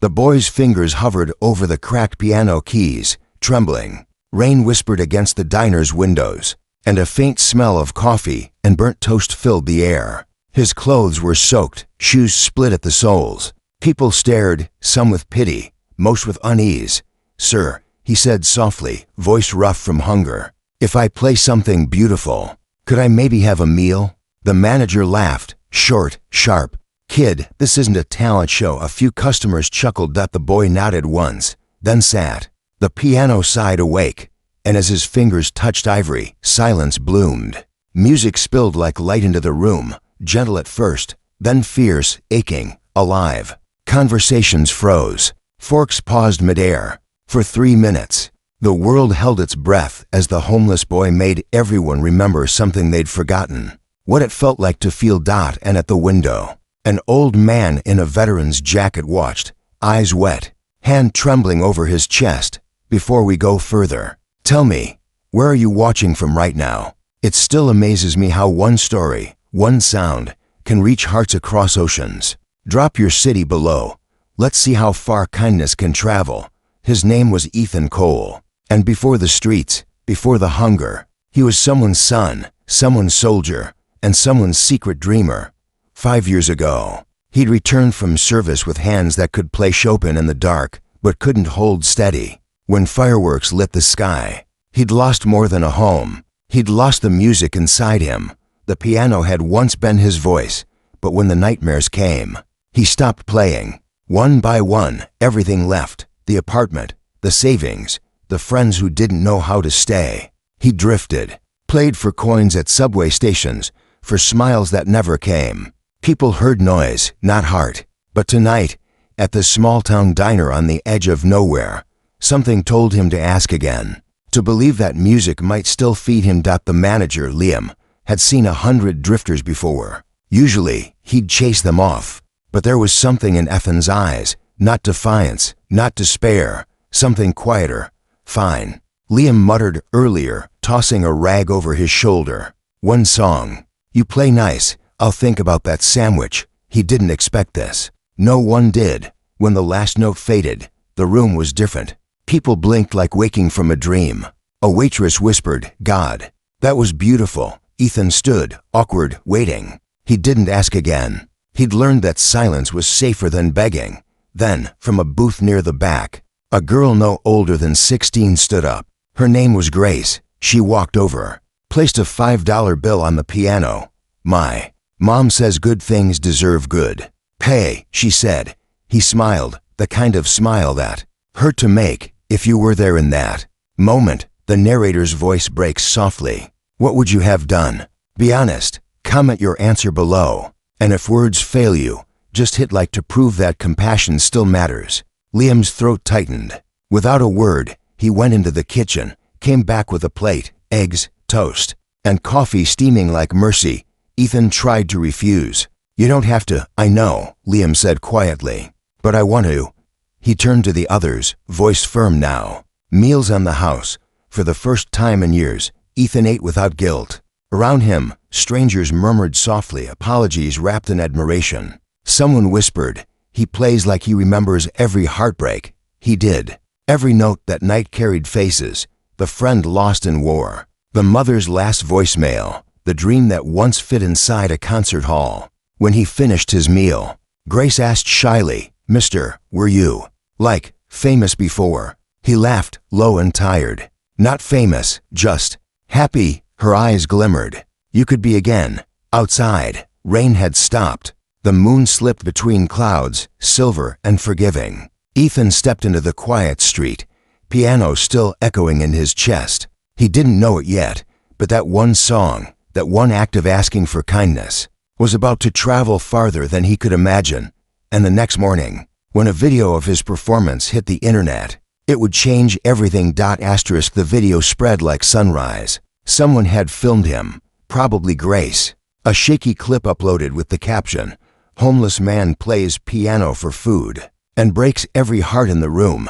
The boy's fingers hovered over the cracked piano keys, trembling. Rain whispered against the diner's windows, and a faint smell of coffee and burnt toast filled the air. His clothes were soaked, shoes split at the soles. People stared, some with pity, most with unease. "Sir," he said softly, voice rough from hunger, "if I play something beautiful, could I maybe have a meal?" The manager laughed, short, sharp. "Kid, this isn't a talent show." A few customers chuckled that the boy nodded once, then sat. The piano sighed awake, and as his fingers touched ivory, silence bloomed. Music spilled like light into the room, gentle at first, then fierce, aching, alive. Conversations froze. Forks paused midair. For 3 minutes, the world held its breath as the homeless boy made everyone remember something they'd forgotten. What it felt like to feel Dot. And at the window, an old man in a veteran's jacket watched, eyes wet, hand trembling over his chest. "Before we go further, tell me, where are you watching from right now? It still amazes me how one story, one sound, can reach hearts across oceans. Drop your city below. Let's see how far kindness can travel." His name was Ethan Cole, and before the streets, before the hunger, he was someone's son, someone's soldier, and someone's secret dreamer. 5 years ago, he'd returned from service with hands that could play Chopin in the dark, but couldn't hold steady. When fireworks lit the sky, he'd lost more than a home. He'd lost the music inside him. The piano had once been his voice, but when the nightmares came, he stopped playing. One by one, everything left. The apartment, the savings, the friends who didn't know how to stay. He drifted, played for coins at subway stations, for smiles that never came. People heard noise, not heart. But tonight, at the small-town diner on the edge of nowhere, something told him to ask again, to believe that music might still feed him. The manager, Liam, had seen 100 drifters before. Usually, he'd chase them off. But there was something in Ethan's eyes, not defiance, not despair, something quieter. "Fine," Liam muttered earlier, tossing a rag over his shoulder. "One song. You play nice. I'll think about that sandwich." He didn't expect this. No one did. When the last note faded, the room was different. People blinked like waking from a dream. A waitress whispered, "God." That was beautiful. Ethan stood, awkward, waiting. He didn't ask again. He'd learned that silence was safer than begging. Then, from a booth near the back, a girl no older than 16 stood up. Her name was Grace. She walked over, placed a $5 bill on the piano. "My mom says good things deserve good pay," she said. He smiled, the kind of smile that hurt to make if you were there in that moment. The narrator's voice breaks softly. "What would you have done? Be honest. Comment your answer below. And if words fail you, just hit like to prove that compassion still matters." Liam's throat tightened. Without a word, he went into the kitchen, came back with a plate, eggs, toast, and coffee steaming like mercy. Ethan tried to refuse. "You don't have to, I know," Liam said quietly. "But I want to." He turned to the others, voice firm now. Meals on the house. For the first time in years, Ethan ate without guilt. Around him, strangers murmured softly, apologies wrapped in admiration. Someone whispered, "He plays like he remembers every heartbreak." He did. Every note that night carried faces, the friend lost in war, the mother's last voicemail, the dream that once fit inside a concert hall. When he finished his meal, Grace asked shyly, "Mister, were you, like, famous before?" He laughed, low and tired. "Not famous, just happy." Her eyes glimmered. "You could be again." Outside, rain had stopped. The moon slipped between clouds, silver and forgiving. Ethan stepped into the quiet street, piano still echoing in his chest. He didn't know it yet, but that one song, that one act of asking for kindness, was about to travel farther than he could imagine. And the next morning, when a video of his performance hit the internet, it would change everything. The video spread like sunrise. Someone had filmed him, probably Grace. A shaky clip uploaded with the caption, "Homeless man plays piano for food," and breaks every heart in the room.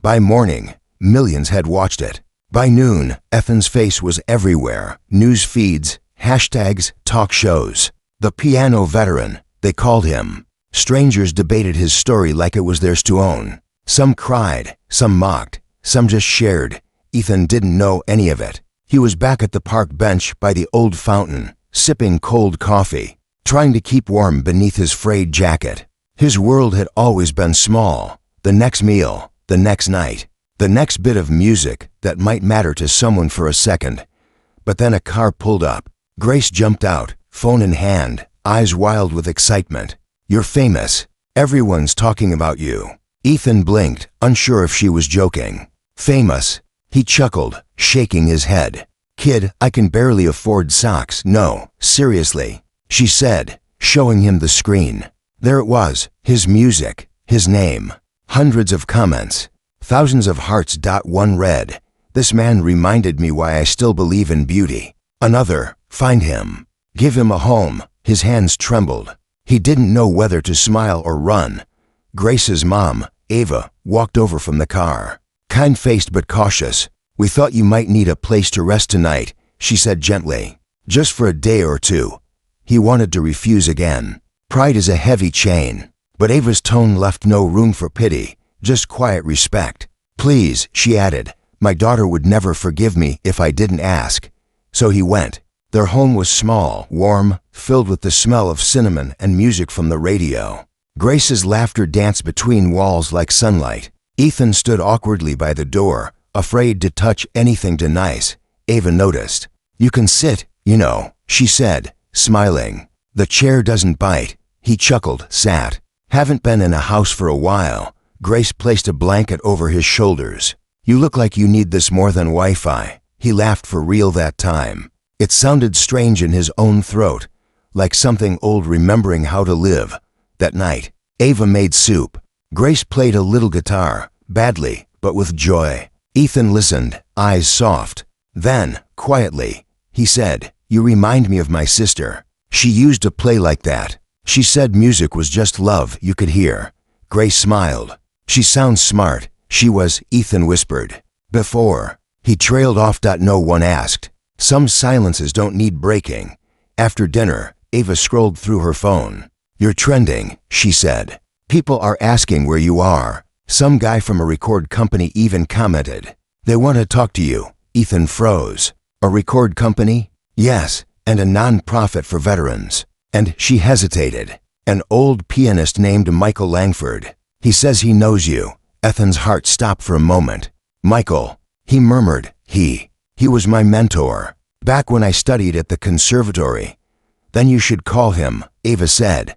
By morning, millions had watched it. By noon, Ethan's face was everywhere. News feeds, hashtags, talk shows. The piano veteran, they called him. Strangers debated his story like it was theirs to own. Some cried, some mocked, some just shared. Ethan didn't know any of it. He was back at the park bench by the old fountain, sipping cold coffee, trying to keep warm beneath his frayed jacket. His world had always been small. The next meal, the next night, the next bit of music that might matter to someone for a second. But then a car pulled up. Grace jumped out, phone in hand, eyes wild with excitement. "You're famous. Everyone's talking about you." Ethan blinked, unsure if she was joking. "Famous?" He chuckled, shaking his head. "Kid, I can barely afford socks. No, seriously," she said, showing him the screen. There it was, his music, his name. Hundreds of comments, thousands of hearts. One read, "This man reminded me why I still believe in beauty." Another, "Find him. Give him a home." His hands trembled. He didn't know whether to smile or run. Grace's mom, Ava, walked over from the car. Kind-faced but cautious. "We thought you might need a place to rest tonight," she said gently. "Just for a day or two." He wanted to refuse again. Pride is a heavy chain. But Ava's tone left no room for pity, just quiet respect. "Please," she added, "my daughter would never forgive me if I didn't ask." So he went. Their home was small, warm, filled with the smell of cinnamon and music from the radio. Grace's laughter danced between walls like sunlight. Ethan stood awkwardly by the door, afraid to touch anything too nice. Ava noticed. "You can sit, you know," she said, smiling. "The chair doesn't bite." He chuckled, sat. "Haven't been in a house for a while." Grace placed a blanket over his shoulders. "You look like you need this more than Wi-Fi." He laughed for real that time. It sounded strange in his own throat, like something old remembering how to live. That night, Ava made soup. Grace played a little guitar, badly, but with joy. Ethan listened, eyes soft. Then, quietly, he said, "You remind me of my sister. She used to play like that. She said music was just love you could hear." Grace smiled. "She sounds smart." She was, Ethan whispered. "Before." He trailed off. No one asked. Some silences don't need breaking. After dinner, Ava scrolled through her phone. "You're trending," she said. "People are asking where you are." Some guy from a record company even commented. "They want to talk to you." Ethan froze. "A record company?" "Yes, and a non-profit for veterans." And she hesitated. "An old pianist named Michael Langford. He says he knows you." Ethan's heart stopped for a moment. "Michael," he murmured. He was my mentor, back when I studied at the conservatory." "Then you should call him," Ava said.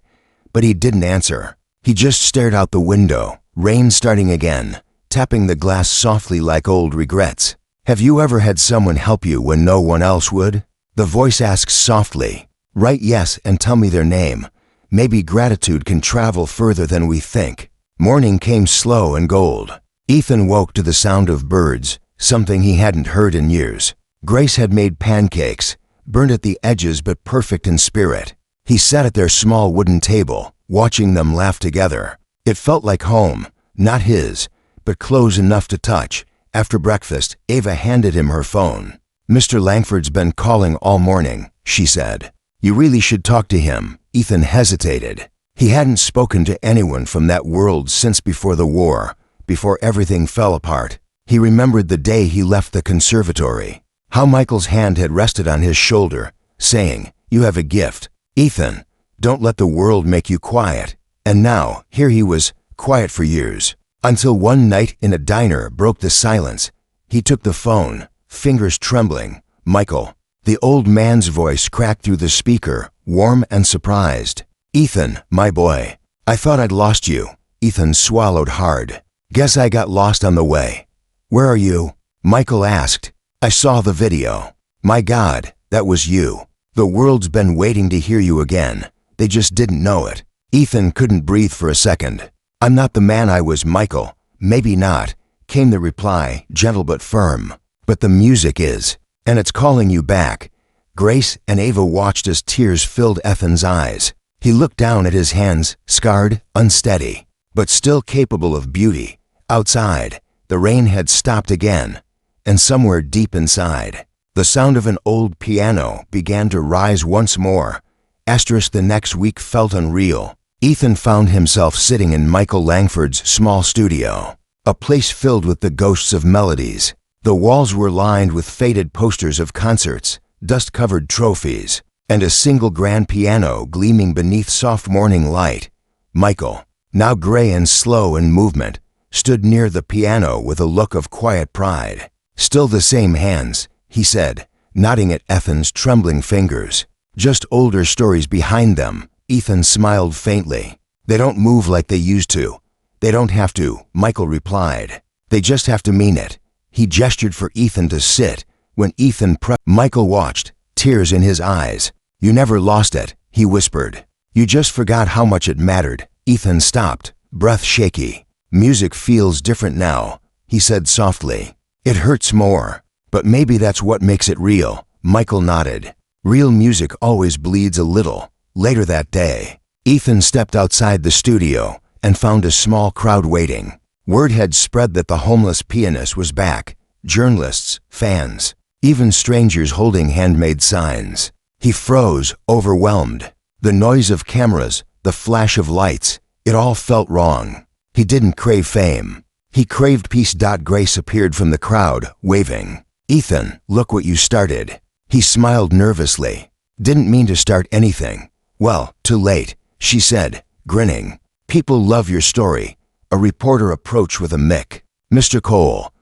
But he didn't answer. He just stared out the window, rain starting again, tapping the glass softly like old regrets. "Have you ever had someone help you when no one else would?" The voice asked softly. "Write yes and tell me their name. Maybe gratitude can travel further than we think." Morning came slow and gold. Ethan woke to the sound of birds, something he hadn't heard in years. Grace had made pancakes, burnt at the edges but perfect in spirit. He sat at their small wooden table, watching them laugh together. It felt like home, not his, but close enough to touch. After breakfast, Ava handed him her phone. "Mr. Langford's been calling all morning," she said. "You really should talk to him." Ethan hesitated. He hadn't spoken to anyone from that world since before the war, before everything fell apart. He remembered the day he left the conservatory, how Michael's hand had rested on his shoulder, saying, "You have a gift. Ethan, don't let the world make you quiet." And now, here he was, quiet for years, until one night in a diner broke the silence. He took the phone, fingers trembling. "Michael." The old man's voice cracked through the speaker, warm and surprised. "Ethan, my boy. I thought I'd lost you." Ethan swallowed hard. "Guess I got lost on the way." "Where are you?" Michael asked. "I saw the video." "My God, that was you. The world's been waiting to hear you again. They just didn't know it." Ethan couldn't breathe for a second. "I'm not the man I was, Michael." "Maybe not," came the reply, gentle but firm. "But the music is, and it's calling you back." Grace and Ava watched as tears filled Ethan's eyes. He looked down at his hands, scarred, unsteady, but still capable of beauty. Outside, the rain had stopped again, and somewhere deep inside, the sound of an old piano began to rise once more. The next week felt unreal. Ethan found himself sitting in Michael Langford's small studio, a place filled with the ghosts of melodies. The walls were lined with faded posters of concerts, dust-covered trophies, and a single grand piano gleaming beneath soft morning light. Michael, now gray and slow in movement, stood near the piano with a look of quiet pride. "Still the same hands," he said, nodding at Ethan's trembling fingers. "Just older stories behind them." Ethan smiled faintly. "They don't move like they used to." "They don't have to," Michael replied. "They just have to mean it." He gestured for Ethan to sit. When Ethan Michael watched, tears in his eyes. "You never lost it," he whispered. "You just forgot how much it mattered." Ethan stopped, breath shaky. "Music feels different now," he said softly. "It hurts more. But maybe that's what makes it real." Michael nodded. "Real music always bleeds a little." Later that day, Ethan stepped outside the studio and found a small crowd waiting. Word had spread that the homeless pianist was back. Journalists, fans, even strangers holding handmade signs. He froze, overwhelmed. The noise of cameras, the flash of lights, it all felt wrong. He didn't crave fame. He craved peace. Grace appeared from the crowd, waving. "Ethan, look what you started." He smiled nervously. "Didn't mean to start anything." "Well, too late," she said, grinning. "People love your story." A reporter approached with a mic. "Mr. Cole,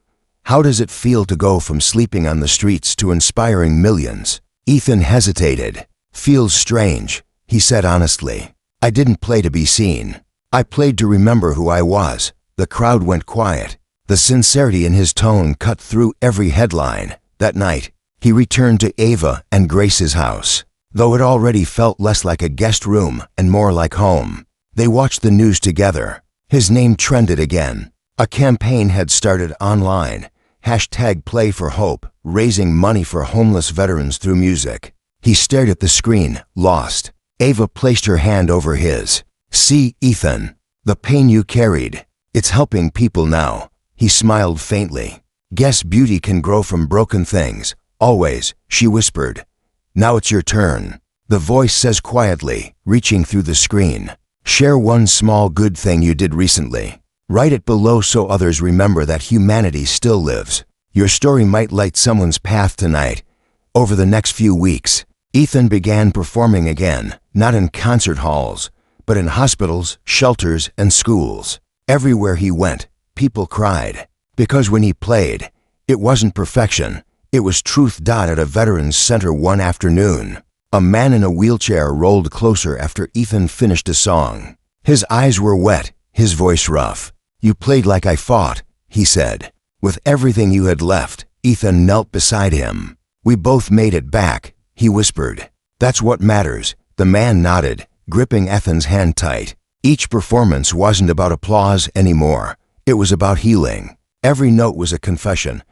how does it feel to go from sleeping on the streets to inspiring millions?" Ethan hesitated. "Feels strange," he said honestly. "I didn't play to be seen. I played to remember who I was." The crowd went quiet. The sincerity in his tone cut through every headline. That night, he returned to Ava and Grace's house, though it already felt less like a guest room and more like home. They watched the news together. His name trended again. A campaign had started online. #Play for Hope, raising money for homeless veterans through music. He stared at the screen, lost. Ava placed her hand over his. "See, Ethan, the pain you carried. It's helping people now." He smiled faintly. "Guess beauty can grow from broken things. Always," she whispered. "Now it's your turn." The voice says quietly, reaching through the screen. "Share one small good thing you did recently. Write it below so others remember that humanity still lives. Your story might light someone's path tonight." Over the next few weeks, Ethan began performing again, not in concert halls, but in hospitals, shelters, and schools. Everywhere he went, people cried. Because when he played, it wasn't perfection, it was truth. At a veterans center one afternoon, a man in a wheelchair rolled closer after Ethan finished a song. His eyes were wet, his voice rough. "You played like I fought," he said. "With everything you had left." Ethan knelt beside him. "We both made it back," he whispered. "That's what matters." The man nodded, gripping Ethan's hand tight. Each performance wasn't about applause anymore. It was about healing. Every note was a confession,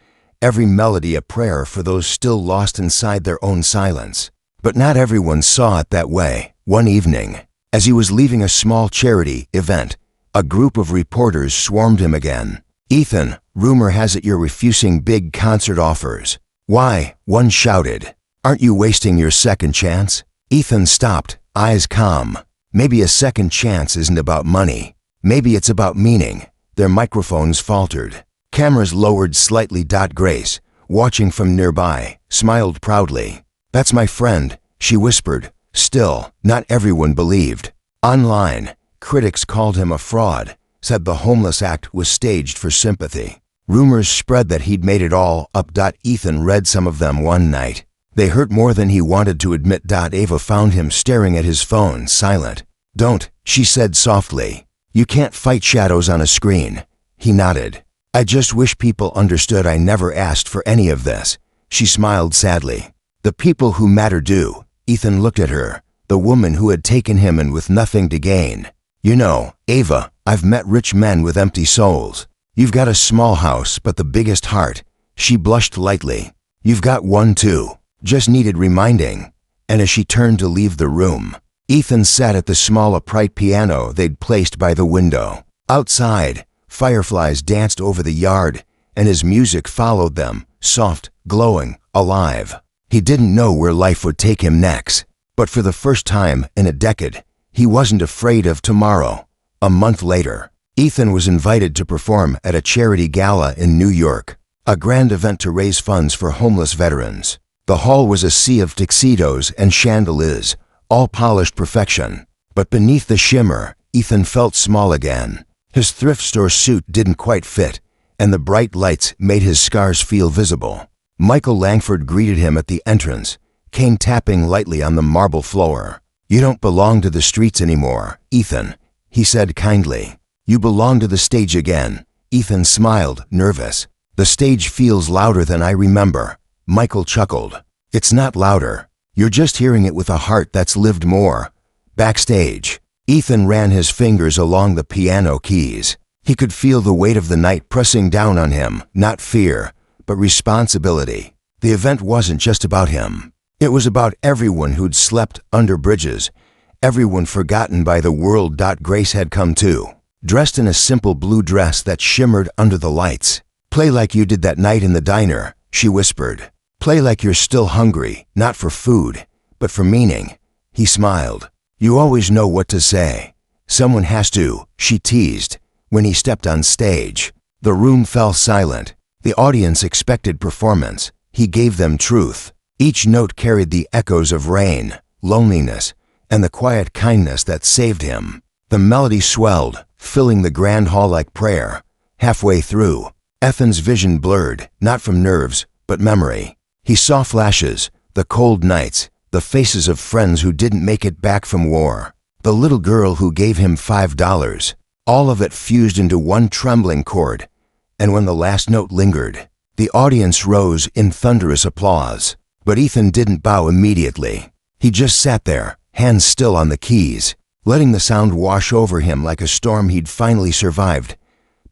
every melody a prayer for those still lost inside their own silence. But not everyone saw it that way. One evening, as he was leaving a small charity event, a group of reporters swarmed him again. "Ethan, rumor has it you're refusing big concert offers." "Why?" one shouted. "Aren't you wasting your second chance?" Ethan stopped, eyes calm. "Maybe a second chance isn't about money. Maybe it's about meaning." Their microphones faltered. Cameras lowered slightly. Grace, watching from nearby, smiled proudly. "That's my friend," she whispered. Still, not everyone believed. Online, critics called him a fraud, said the homeless act was staged for sympathy. Rumors spread that he'd made it all up. Ethan read some of them one night. They hurt more than he wanted to admit. Ava found him staring at his phone, silent. "Don't," she said softly. "You can't fight shadows on a screen." He nodded. "I just wish people understood I never asked for any of this." She smiled sadly. "The people who matter do." Ethan looked at her, the woman who had taken him in with nothing to gain. "You know, Ava, I've met rich men with empty souls. You've got a small house but the biggest heart." She blushed lightly. "You've got one too. Just needed reminding." And as she turned to leave the room, Ethan sat at the small upright piano they'd placed by the window. Outside, fireflies danced over the yard, and his music followed them, soft, glowing, alive. He didn't know where life would take him next, but for the first time in a decade, He wasn't afraid of tomorrow. A month later, Ethan was invited to perform at a charity gala in New York, a grand event to raise funds for homeless veterans. The hall was a sea of tuxedos and chandeliers, all polished perfection. But beneath the shimmer, Ethan felt small again. His thrift store suit didn't quite fit, and the bright lights made his scars feel visible. Michael Langford greeted him at the entrance, cane tapping lightly on the marble floor. "You don't belong to the streets anymore, Ethan," he said kindly. "You belong to the stage again." Ethan smiled, nervous. "The stage feels louder than I remember." Michael chuckled. "It's not louder. You're just hearing it with a heart that's lived more." Backstage, Ethan ran his fingers along the piano keys. He could feel the weight of the night pressing down on him, not fear, but responsibility. The event wasn't just about him. It was about everyone who'd slept under bridges, everyone forgotten by the world. Grace had come too, dressed in a simple blue dress that shimmered under the lights. "Play like you did that night in the diner," she whispered. "Play like you're still hungry, not for food, but for meaning." He smiled. "You always know what to say." "Someone has to," she teased. When he stepped on stage, the room fell silent. The audience expected performance. He gave them truth. Each note carried the echoes of rain, loneliness, and the quiet kindness that saved him. The melody swelled, filling the grand hall like prayer. Halfway through, Ethan's vision blurred, not from nerves, but memory. He saw flashes, the cold nights, the faces of friends who didn't make it back from war, the little girl who gave him $5. All of it fused into one trembling chord. And when the last note lingered, the audience rose in thunderous applause. But Ethan didn't bow immediately. He just sat there, hands still on the keys, letting the sound wash over him like a storm he'd finally survived.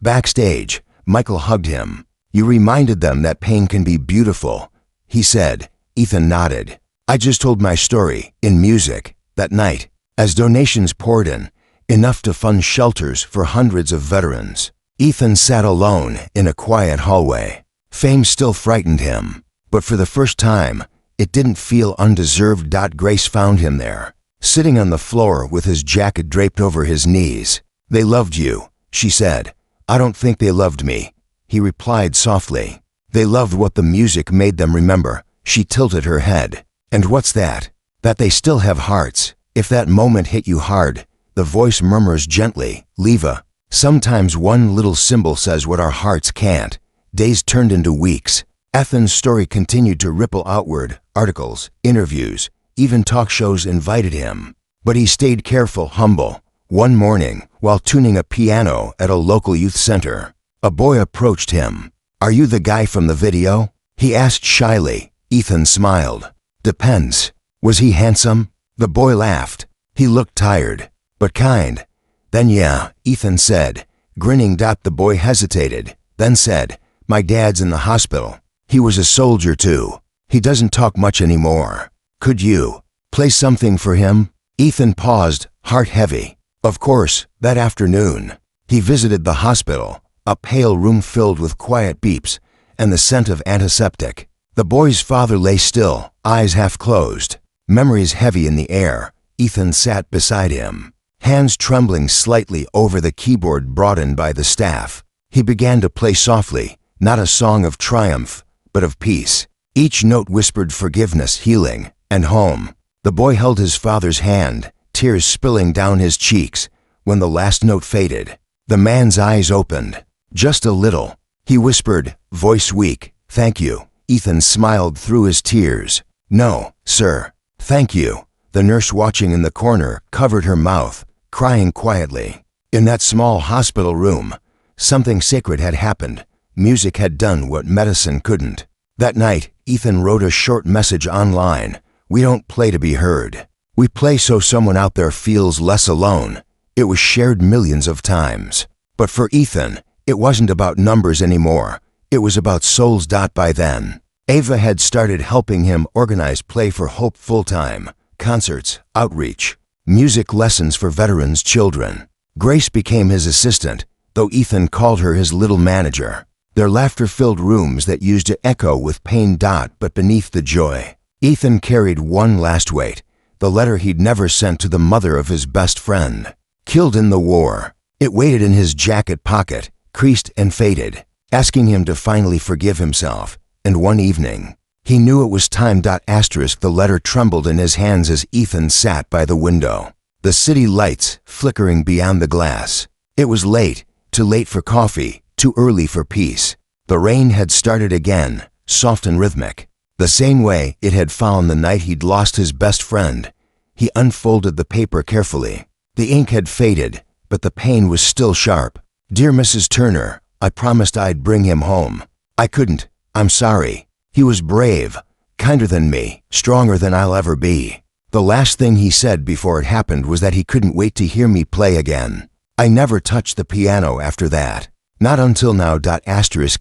Backstage, Michael hugged him. "You reminded them that pain can be beautiful," he said. Ethan nodded. "I just told my story, in music, that night, as donations poured in, enough to fund shelters for hundreds of veterans." Ethan sat alone in a quiet hallway. Fame still frightened him, but for the first time, it didn't feel undeserved. Grace found him there, sitting on the floor with his jacket draped over his knees. "They loved you," she said. "I don't think they loved me," he replied softly. "They loved what the music made them remember." She tilted her head. "And what's that?" "That they still have hearts. If that moment hit you hard," the voice murmurs gently, "Leva. Sometimes one little symbol says what our hearts can't." Days turned into weeks. Ethan's story continued to ripple outward. Articles, interviews, even talk shows invited him. But he stayed careful, humble. One morning, while tuning a piano at a local youth center, a boy approached him. "Are you the guy from the video?" he asked shyly. Ethan smiled. "Depends." "Was he handsome?" The boy laughed. "He looked tired, but kind." "Then yeah," Ethan said, grinning. The boy hesitated, then said, "My dad's in the hospital. He was a soldier too. He doesn't talk much anymore. Could you play something for him?" Ethan paused, heart heavy. Of course. That afternoon, he visited the hospital, a pale room filled with quiet beeps and the scent of antiseptic. The boy's father lay still, eyes half closed, memories heavy in the air. Ethan sat beside him, hands trembling slightly over the keyboard brought in by the staff. He began to play softly, not a song of triumph, but of peace. Each note whispered forgiveness, healing, and home. The boy held his father's hand, tears spilling down his cheeks. When the last note faded, the man's eyes opened. "Just a little," he whispered, voice weak. "Thank you." Ethan smiled through his tears. "No, sir. Thank you." The nurse watching in the corner covered her mouth, crying quietly. In that small hospital room, something sacred had happened. Music had done what medicine couldn't. That night, Ethan wrote a short message online. "We don't play to be heard. We play so someone out there feels less alone." It was shared millions of times. But for Ethan, it wasn't about numbers anymore. It was about souls. By then, Ava had started helping him organize Play for Hope full-time. Concerts, outreach, music lessons for veterans' children. Grace became his assistant, though Ethan called her his little manager. Their laughter-filled rooms that used to echo with pain. But beneath the joy, Ethan carried one last weight, the letter he'd never sent to the mother of his best friend. Killed in the war. It waited in his jacket pocket, creased and faded, asking him to finally forgive himself. And one evening, he knew it was time. The letter trembled in his hands as Ethan sat by the window, the city lights flickering beyond the glass. It was late, too late for coffee, too early for peace. The rain had started again, soft and rhythmic, the same way it had fallen the night he'd lost his best friend. He unfolded the paper carefully. The ink had faded, but the pain was still sharp. "Dear Mrs. Turner, I promised I'd bring him home. I couldn't. I'm sorry. He was brave, kinder than me, stronger than I'll ever be." The last thing he said before it happened was that he couldn't wait to hear me play again. I never touched the piano after that. Not until now.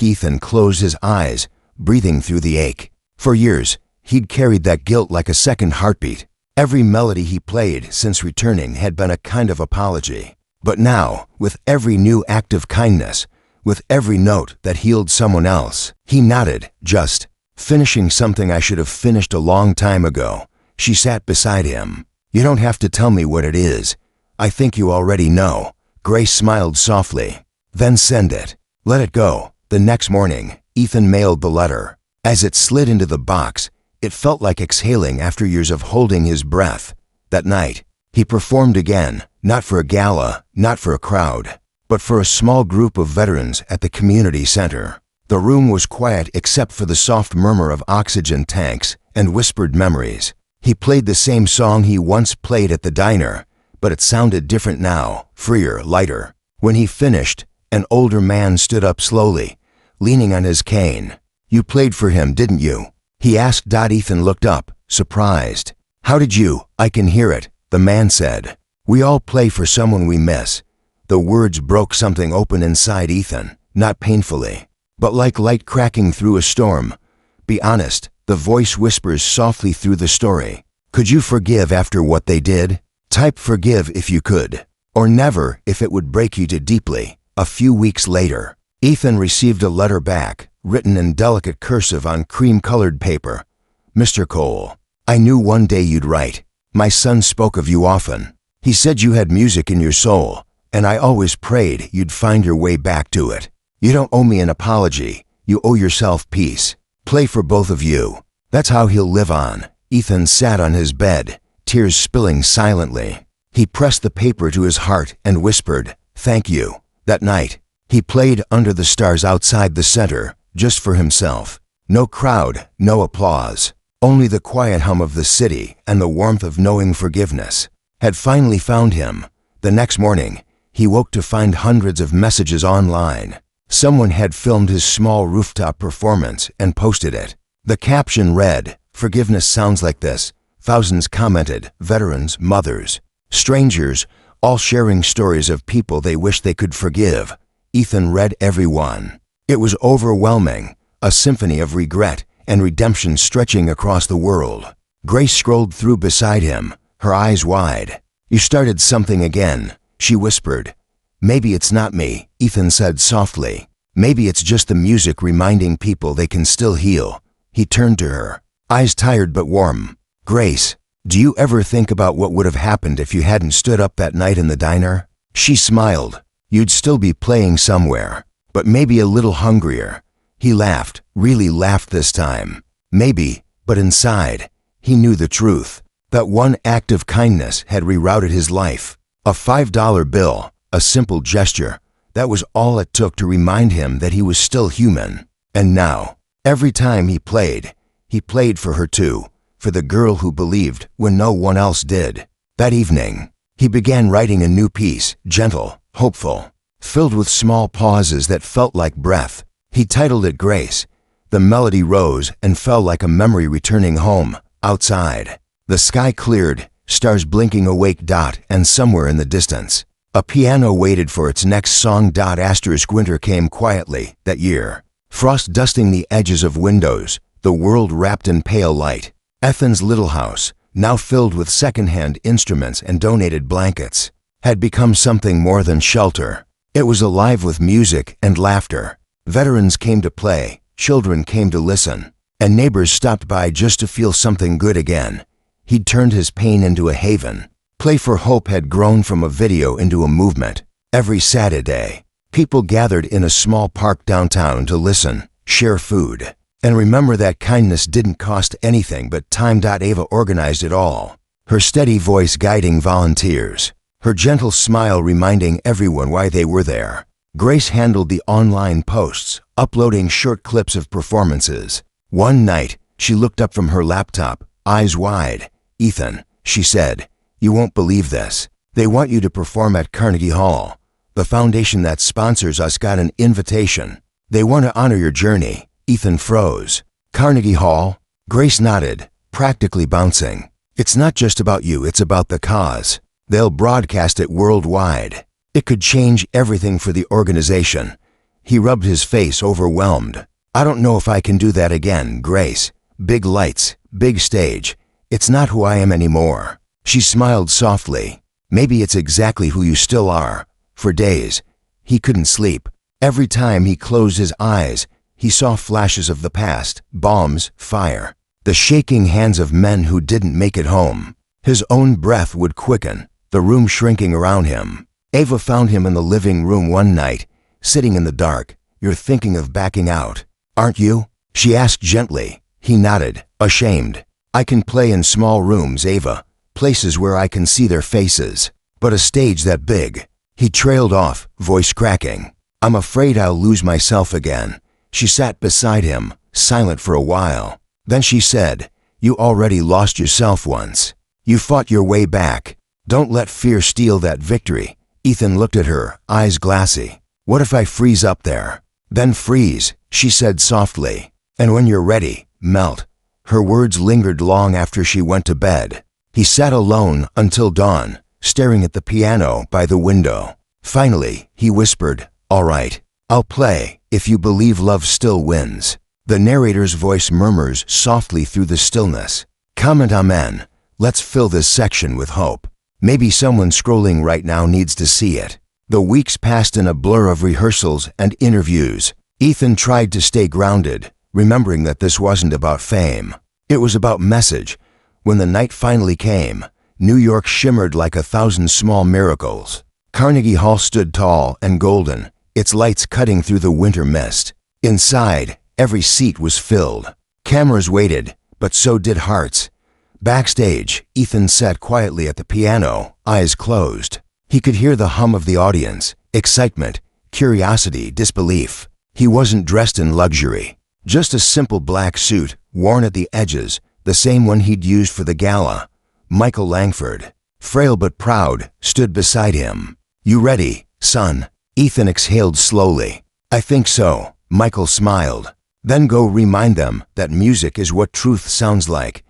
Ethan closed his eyes, breathing through the ache. For years, he'd carried that guilt like a second heartbeat. Every melody he played since returning had been a kind of apology. But now, with every new act of kindness, with every note that healed someone else, he nodded, just finishing something I should have finished a long time ago. She sat beside him. "You don't have to tell me what it is. I think you already know." Grace smiled softly. "Then send it. Let it go." The next morning, Ethan mailed the letter. As it slid into the box, it felt like exhaling after years of holding his breath. That night, he performed again, not for a gala, not for a crowd, but for a small group of veterans at the community center. The room was quiet except for the soft murmur of oxygen tanks and whispered memories. He played the same song he once played at the diner, but it sounded different now, freer, lighter. When he finished, an older man stood up slowly, leaning on his cane. "You played for him, didn't you?" he asked. Ethan looked up, surprised. "How did you?" "I can hear it," the man said. "We all play for someone we miss." The words broke something open inside Ethan, not painfully, but like light cracking through a storm. "Be honest," the voice whispers softly through the story. "Could you forgive after what they did? Type forgive if you could, or never if it would break you too deeply." A few weeks later, Ethan received a letter back, written in delicate cursive on cream-colored paper. "Mr. Cole, I knew one day you'd write. My son spoke of you often. He said you had music in your soul, and I always prayed you'd find your way back to it. You don't owe me an apology. You owe yourself peace. Play for both of you." That's how he'll live on. Ethan sat on his bed, tears spilling silently. He pressed the paper to his heart and whispered, "Thank you." That night, he played under the stars outside the center, just for himself. No crowd, no applause. Only the quiet hum of the city and the warmth of knowing forgiveness had finally found him. The next morning, he woke to find hundreds of messages online. Someone had filmed his small rooftop performance and posted it. The caption read, "Forgiveness sounds like this." Thousands commented, veterans, mothers, strangers, all sharing stories of people they wish they could forgive. Ethan read every one. It was overwhelming, a symphony of regret and redemption stretching across the world. Grace scrolled through beside him, her eyes wide. "You started something again," she whispered. "Maybe it's not me," Ethan said softly. "Maybe it's just the music reminding people they can still heal." He turned to her, eyes tired but warm. "Grace, do you ever think about what would have happened if you hadn't stood up that night in the diner?" She smiled. "You'd still be playing somewhere, but maybe a little hungrier." He laughed, really laughed this time. Maybe, but inside, he knew the truth. That one act of kindness had rerouted his life. A $5 bill, a simple gesture, that was all it took to remind him that he was still human. And now, every time he played for her too, for the girl who believed when no one else did. That evening, he began writing a new piece, gentle, hopeful, filled with small pauses that felt like breath. He titled it Grace. The melody rose and fell like a memory returning home, outside. The sky cleared, stars blinking awake. And somewhere in the distance, a piano waited for its next song. Winter came quietly that year, frost dusting the edges of windows, the world wrapped in pale light. Ethan's little house, now filled with secondhand instruments and donated blankets, had become something more than shelter. It was alive with music and laughter. Veterans came to play, children came to listen, and neighbors stopped by just to feel something good again. He'd turned his pain into a haven. Play for Hope had grown from a video into a movement. Every Saturday, people gathered in a small park downtown to listen, share food, and remember that kindness didn't cost anything but time. Ava organized it all, her steady voice guiding volunteers, her gentle smile reminding everyone why they were there. Grace handled the online posts, uploading short clips of performances. One night, she looked up from her laptop, eyes wide. "Ethan," she said, "you won't believe this. They want you to perform at Carnegie Hall. The foundation that sponsors us got an invitation. They want to honor your journey." Ethan froze. "Carnegie Hall?" Grace nodded, practically bouncing. "It's not just about you, it's about the cause. They'll broadcast it worldwide. It could change everything for the organization." He rubbed his face, overwhelmed. "I don't know if I can do that again, Grace. Big lights, big stage. It's not who I am anymore." She smiled softly. "Maybe it's exactly who you still are." For days, he couldn't sleep. Every time he closed his eyes, he saw flashes of the past, bombs, fire, the shaking hands of men who didn't make it home. His own breath would quicken, the room shrinking around him. Ava found him in the living room one night, sitting in the dark. "You're thinking of backing out, aren't you?" she asked gently. He nodded, ashamed. "I can play in small rooms, Ava, places where I can see their faces. But a stage that big." He trailed off, voice cracking. "I'm afraid I'll lose myself again." She sat beside him, silent for a while. Then she said, "You already lost yourself once. You fought your way back. Don't let fear steal that victory." Ethan looked at her, eyes glassy. "What if I freeze up there?" "Then freeze," she said softly. "And when you're ready, melt." Her words lingered long after she went to bed. He sat alone until dawn, staring at the piano by the window. Finally, he whispered, "All right, I'll play, if you believe love still wins." The narrator's voice murmurs softly through the stillness. "Comment amen. Let's fill this section with hope. Maybe someone scrolling right now needs to see it." The weeks passed in a blur of rehearsals and interviews. Ethan tried to stay grounded, remembering that this wasn't about fame. It was about message. When the night finally came, New York shimmered like 1,000 small miracles. Carnegie Hall stood tall and golden, its lights cutting through the winter mist. Inside, every seat was filled. Cameras waited, but so did hearts. Backstage, Ethan sat quietly at the piano, eyes closed. He could hear the hum of the audience, excitement, curiosity, disbelief. He wasn't dressed in luxury. Just a simple black suit, worn at the edges, the same one he'd used for the gala. Michael Langford, frail but proud, stood beside him. "You ready, son?" Ethan exhaled slowly. "I think so." Michael smiled. "Then go remind them that music is what truth sounds like."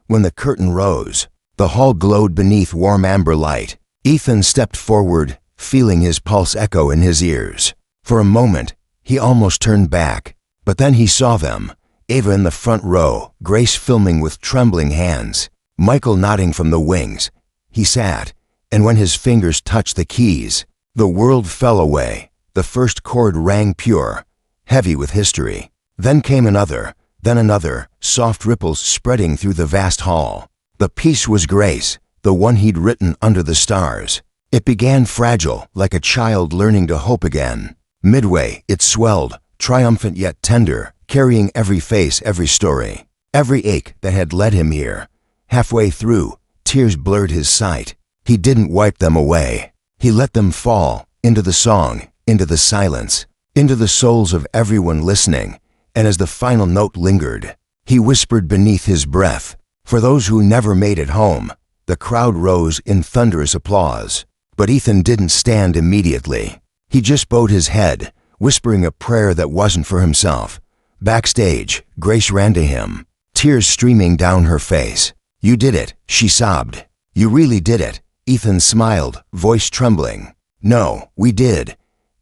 When the curtain rose, the hall glowed beneath warm amber light. Ethan stepped forward, feeling his pulse echo in his ears. For a moment, he almost turned back. But then he saw them, Ava in the front row, Grace filming with trembling hands, Michael nodding from the wings. He sat, and when his fingers touched the keys, the world fell away. The first chord rang pure, heavy with history. Then came another, then another, soft ripples spreading through the vast hall. The piece was Grace, the one he'd written under the stars. It began fragile, like a child learning to hope again. Midway, it swelled, triumphant yet tender, carrying every face, every story, every ache that had led him here. Halfway through, tears blurred his sight. He didn't wipe them away. He let them fall, into the song, into the silence, into the souls of everyone listening. And as the final note lingered, he whispered beneath his breath, "For those who never made it home." The crowd rose in thunderous applause. But Ethan didn't stand immediately. He just bowed his head, whispering a prayer that wasn't for himself. Backstage, Grace ran to him, tears streaming down her face. "You did it," she sobbed. "You really did it." Ethan smiled, voice trembling. "No, we did."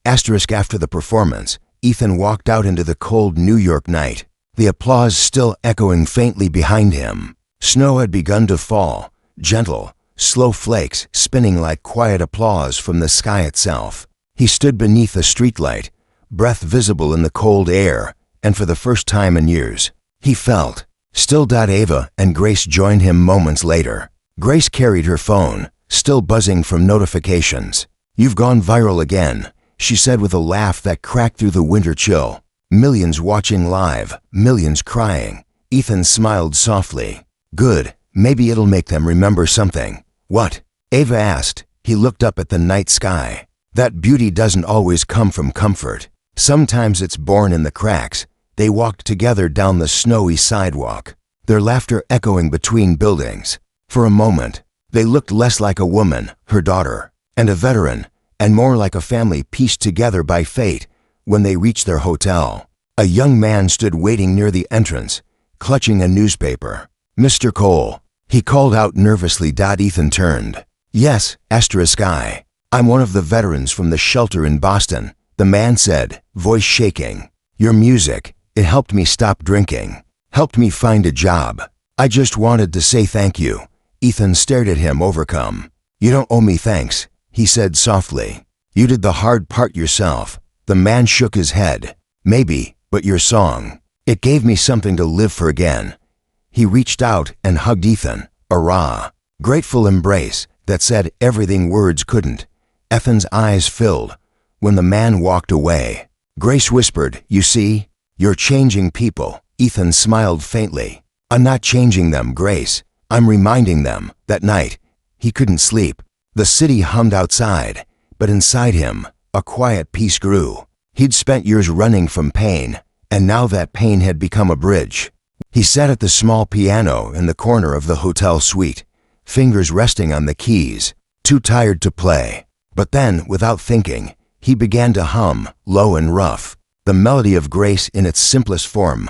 After the performance, Ethan walked out into the cold New York night, the applause still echoing faintly behind him. Snow had begun to fall, gentle, slow flakes spinning like quiet applause from the sky itself. He stood beneath a streetlight, breath visible in the cold air, and for the first time in years, he felt Still. Ava and Grace joined him moments later. Grace carried her phone, still buzzing from notifications. "You've gone viral again," she said with a laugh that cracked through the winter chill. "Millions watching live, millions crying." Ethan smiled softly. "Good, maybe it'll make them remember something." "What?" Ava asked. He looked up at the night sky. "That beauty doesn't always come from comfort. Sometimes it's born in the cracks." They walked together down the snowy sidewalk, their laughter echoing between buildings. For a moment, they looked less like a woman, her daughter, and a veteran, and more like a family pieced together by fate. When they reached their hotel, a young man stood waiting near the entrance, clutching a newspaper. "Mr. Cole," he called out nervously. Ethan turned. "Yes, I. I'm one of the veterans from the shelter in Boston," the man said, voice shaking. "Your music, it helped me stop drinking, helped me find a job. I just wanted to say thank you." Ethan stared at him, overcome. "You don't owe me thanks," he said softly. "You did the hard part yourself." The man shook his head. "Maybe, but your song, it gave me something to live for again." He reached out and hugged Ethan, a raw, grateful embrace that said everything words couldn't. Ethan's eyes filled. When the man walked away, Grace whispered, "You see, you're changing people." Ethan smiled faintly. "I'm not changing them, Grace. I'm reminding them." That night, he couldn't sleep. The city hummed outside, but inside him, a quiet peace grew. He'd spent years running from pain, and now that pain had become a bridge. He sat at the small piano in the corner of the hotel suite, fingers resting on the keys, too tired to play. But then, without thinking, he began to hum, low and rough, the melody of Grace in its simplest form.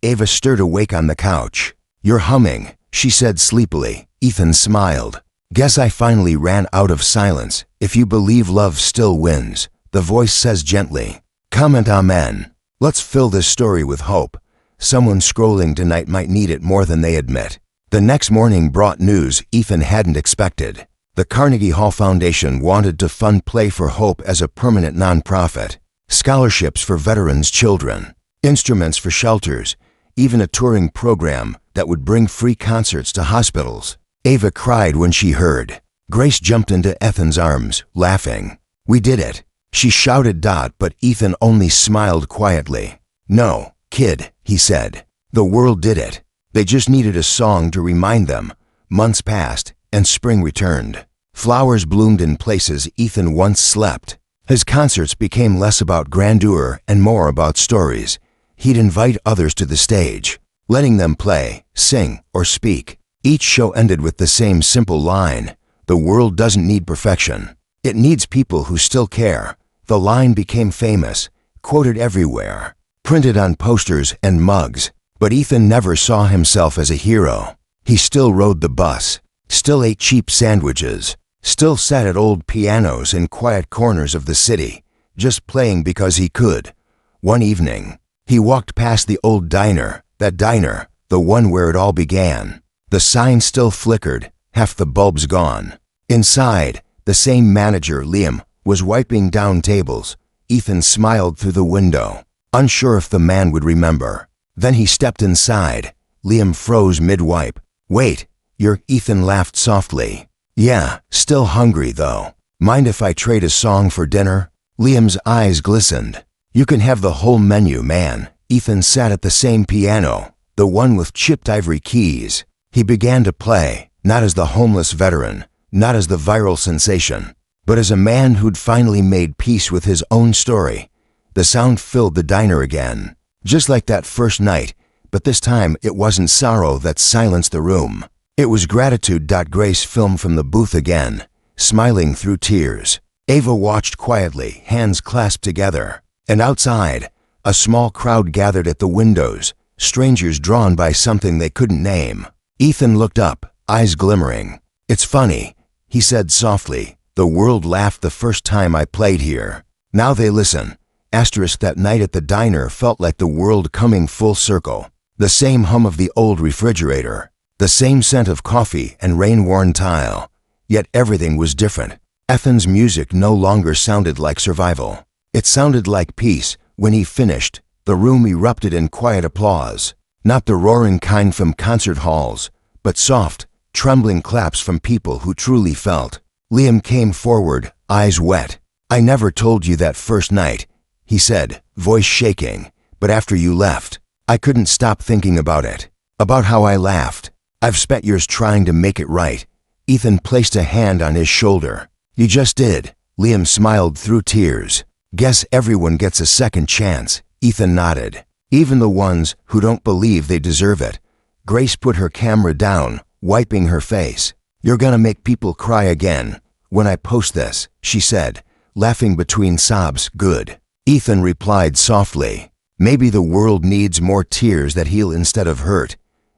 Ava stirred awake on the couch. "You're humming," she said sleepily. Ethan smiled. "Guess I finally ran out of silence. If you believe love still wins," the voice says gently. Comment amen. Let's fill this story with hope. Someone scrolling tonight might need it more than they admit. The next morning brought news Ethan hadn't expected. The Carnegie Hall Foundation wanted to fund Play for Hope as a permanent nonprofit. Scholarships for veterans' children, instruments for shelters, even a touring program that would bring free concerts to hospitals. Ava cried when she heard. Grace jumped into Ethan's arms, laughing. "We did it," she shouted. But Ethan only smiled quietly. "No, kid," he said. "The world did it. They just needed a song to remind them." Months passed, and spring returned. Flowers bloomed in places Ethan once slept. His concerts became less about grandeur and more about stories. He'd invite others to the stage, letting them play, sing, or speak. Each show ended with the same simple line: "The world doesn't need perfection. It needs people who still care." The line became famous, quoted everywhere, printed on posters and mugs. But Ethan never saw himself as a hero. He still rode the bus, still ate cheap sandwiches, still sat at old pianos in quiet corners of the city, just playing because he could. One evening, he walked past the old diner, that diner, the one where it all began. The sign still flickered, half the bulbs gone. Inside, the same manager, Liam, was wiping down tables. Ethan smiled through the window, unsure if the man would remember. Then he stepped inside. Liam froze mid-wipe. "Wait, you're..." Ethan laughed softly. "Yeah, still hungry though. Mind if I trade a song for dinner?" Liam's eyes glistened. "You can have the whole menu, man." Ethan sat at the same piano, the one with chipped ivory keys. He began to play, not as the homeless veteran, not as the viral sensation, but as a man who'd finally made peace with his own story. The sound filled the diner again, just like that first night, but this time it wasn't sorrow that silenced the room. It was gratitude. Grace filmed from the booth again, smiling through tears. Ava watched quietly, hands clasped together. And outside, a small crowd gathered at the windows, strangers drawn by something they couldn't name. Ethan looked up, eyes glimmering. "It's funny," he said softly. "The world laughed the first time I played here. Now they listen." That night at the diner felt like the world coming full circle. The same hum of the old refrigerator, the same scent of coffee and rain-worn tile. Yet everything was different. Ethan's music no longer sounded like survival. It sounded like peace. When he finished, the room erupted in quiet applause. Not the roaring kind from concert halls, but soft, trembling claps from people who truly felt. Liam came forward, eyes wet. "I never told you that first night," he said, voice shaking, "but after you left, I couldn't stop thinking about it. About how I laughed. I've spent years trying to make it right." Ethan placed a hand on his shoulder. "You just did." Liam smiled through tears. "Guess everyone gets a second chance." Ethan nodded. "Even the ones who don't believe they deserve it." Grace put her camera down, wiping her face. "You're gonna make people cry again when I post this," she said, laughing between sobs. "Good." Ethan replied softly, "Maybe the world needs more tears that heal instead of hurt."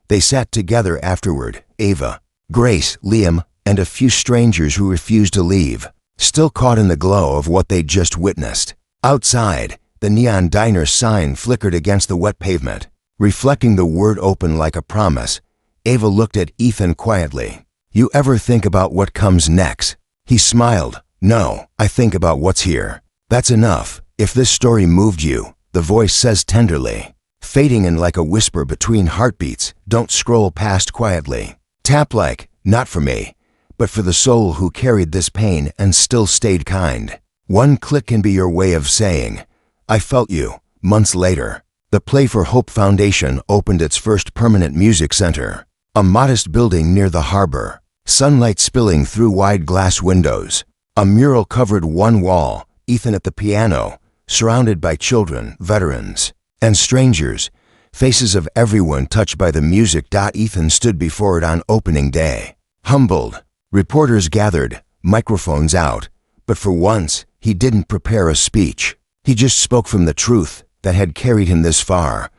They sat together afterward, Ava, Grace, Liam, and a few strangers who refused to leave, still caught in the glow of what they'd just witnessed. Outside, the neon diner sign flickered against the wet pavement, reflecting the word "open" like a promise. Ava looked at Ethan quietly. "You ever think about what comes next?" He smiled. "No, I think about what's here. That's enough. If this story moved you," the voice says tenderly, fading in like a whisper between heartbeats, "don't scroll past quietly. Tap like, not for me, but for the soul who carried this pain and still stayed kind." One click can be your way of saying, "I felt you." Months later, the Play for Hope Foundation opened its first permanent music center, a modest building near the harbor, sunlight spilling through wide glass windows. A mural covered one wall, Ethan at the piano, surrounded by children, veterans, and strangers, faces of everyone touched by the music. Ethan stood before it on opening day. Humbled, reporters gathered, microphones out, but for once, he didn't prepare a speech. He just spoke from the truth that had carried him this far.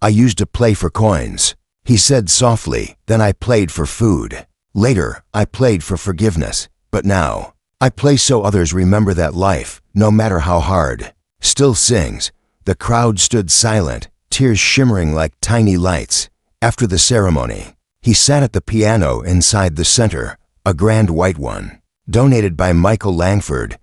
"I used to play for coins," he said softly. "Then I played for food. Later, I played for forgiveness. But now, I play so others remember that life, no matter how hard, still sings." The crowd stood silent, tears shimmering like tiny lights. After the ceremony, he sat at the piano inside the center, a grand white one, donated by Michael Langford,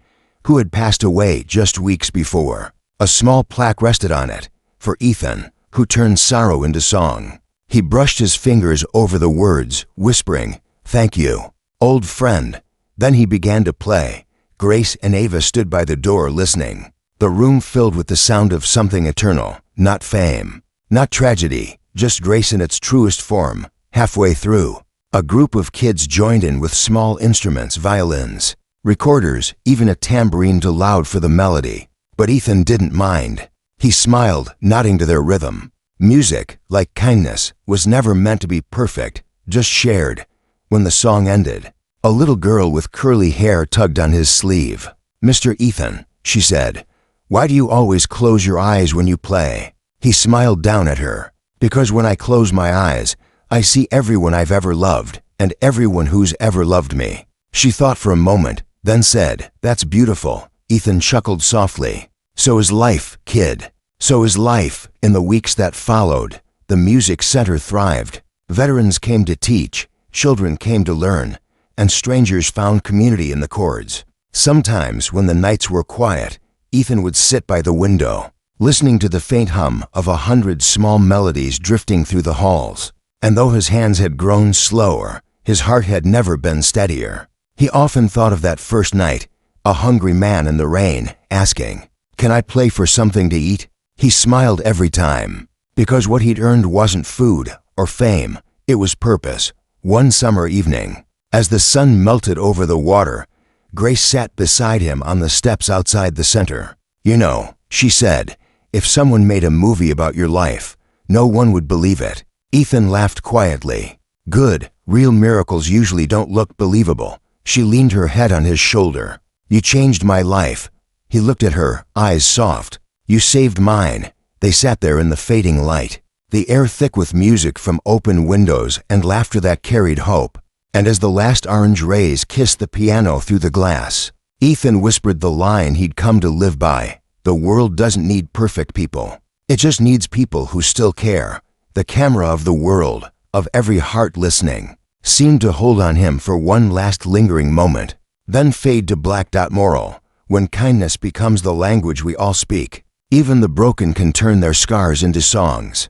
who had passed away just weeks before. A small plaque rested on it, "For Ethan, who turned sorrow into song." He brushed his fingers over the words, whispering, "Thank you, old friend." Then he began to play. Grace and Ava stood by the door listening. The room filled with the sound of something eternal, not fame, not tragedy, just grace in its truest form. Halfway through, a group of kids joined in with small instruments, violins, recorders, even a tambourine too loud for the melody. But Ethan didn't mind. He smiled, nodding to their rhythm. Music, like kindness, was never meant to be perfect, just shared. When the song ended, a little girl with curly hair tugged on his sleeve. "Mr. Ethan," she said, "why do you always close your eyes when you play?" He smiled down at her. "Because when I close my eyes, I see everyone I've ever loved, and everyone who's ever loved me." She thought for a moment, then said, "That's beautiful." Ethan chuckled softly. "So is life, kid. So is life." In the weeks that followed, the music center thrived. Veterans came to teach, children came to learn, and strangers found community in the chords. Sometimes, when the nights were quiet, Ethan would sit by the window, listening to the faint hum of 100 small melodies drifting through the halls. And though his hands had grown slower, his heart had never been steadier. He often thought of that first night, a hungry man in the rain, asking, "Can I play for something to eat?" He smiled every time, because what he'd earned wasn't food or fame, it was purpose. One summer evening, as the sun melted over the water, Grace sat beside him on the steps outside the center. "You know," she said, "if someone made a movie about your life, no one would believe it." Ethan laughed quietly. "Good, real miracles usually don't look believable." She leaned her head on his shoulder. "You changed my life." He looked at her, eyes soft. "You saved mine." They sat there in the fading light, the air thick with music from open windows and laughter that carried hope. And as the last orange rays kissed the piano through the glass, Ethan whispered the line he'd come to live by: "The world doesn't need perfect people. It just needs people who still care." The camera of the world, of every heart listening, seemed to hold on him for one last lingering moment, then fade to black. Moral: when kindness becomes the language we all speak, even the broken can turn their scars into songs.